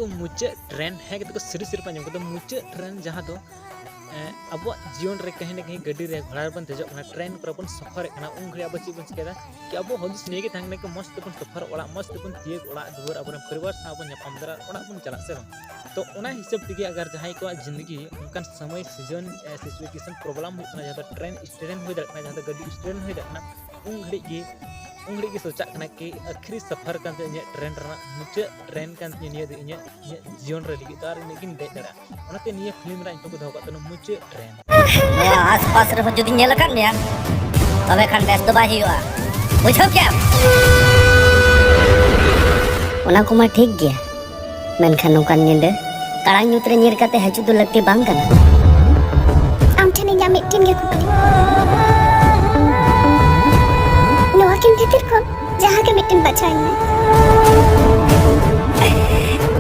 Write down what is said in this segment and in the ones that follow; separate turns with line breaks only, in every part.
को मुचाद ट्रेन है कि सिरी सिरी पाँच को मुचाद ट्रेन जहाँ दो अब जीवन रे कहीं ना कहीं गड्डी रे घोड़ा बन तेजो ट्रेन पर अपन सफर उन घड़ी अब ची बन चिकेदा कि अब हदिस नहीं थांगने के मस्त बन सफर ओड़ा मस्त बन तीक ओड़ा दुआर अब परिवार सा बन नापाम दरा ओड़ा बन चला से तो उना हिसाब तक अगर जहाँ को जिंदगी उनका समय सीजन सिचुएशन प्रॉब्लम होना जहाँ ट्रेन स्टेशन हो जाना जहाँ गड्डी स्टेशन हो जाना उन घड़ी की सोचा कि आखिरी सफर kan ᱤᱧᱟᱹᱜ ट्रेन मुचाद ट्रेन kan ᱤᱧᱟᱹᱜ जीवन रे लगी तार लेकिन देख दरा ओनाते निया फिल्म रा इनको दोहो कातनो मुचाद ट्रेन
आस पास रे जुदी नेल kan ya तबे खान बेस तो बाही हुआ बुझो क्या ओना को मा ठीक गया मेनखान नोकान निंदे कारां ᱧᱩᱛ रे ᱧᱤᱨ ᱠᱟᱛᱮ ᱦᱟᱡᱩᱜ ᱫᱚ ᱞᱟᱹᱠᱛᱤ ᱵᱟᱝ ᱠᱟᱱᱟ
ᱟᱢ ᱴᱷᱮᱱ ᱤᱧᱟᱹᱜ ᱢᱤᱫᱴᱮᱱ ᱜᱮ ᱠᱩᱠᱞᱤ नोआ किन भीतर को जहाँ के मिट्टन बचाई में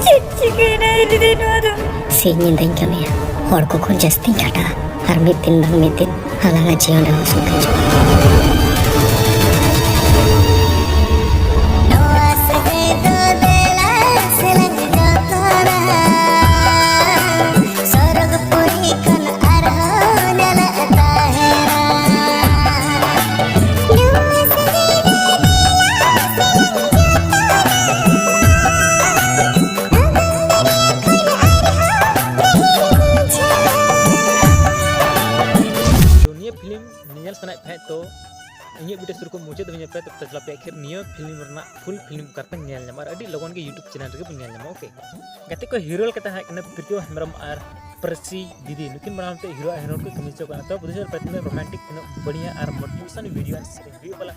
चिचिकेना इधर नोआ दो
सीनियन दिन कमी है और को खुद जस्ती घटा हर मिट्टन बंग मिट्टन हालांकि जीवन रहो सुख
तो इन वीडियो शुरू को मुझे तो पे तब तक पे आखिर नियो फिल्म फुल फिल्म करते नेल नाम और लगन के यूट्यूब चैनल रे नेल नाम ओके गते को हीरो कता है कने प्रियो हेमरम और प्रसी दीदी नुकिन बनाते हीरो हेरोइन को कमी चोका तो बुझे प्रति में रोमांटिक बढ़िया और मोटिवेशन वीडियो वाला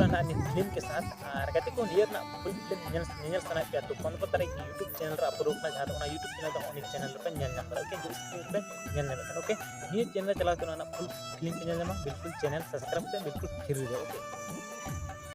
ना फिल्म के साथ और गते को नियर ना फुल फिल्म नेल सना पे तो कौन पता है यूट्यूब चैनल रे अपलोड ना जहां ना यूट्यूब चैनल तो ऑन चैनल पे नेल नाम ओके जो स्क्रीन पे नेल नाम ओके ये चैनल चला तो ना फुल फिल्म पे नेल नाम बिल्कुल चैनल सब्सक्राइब पे बिल्कुल फ्री है ओके।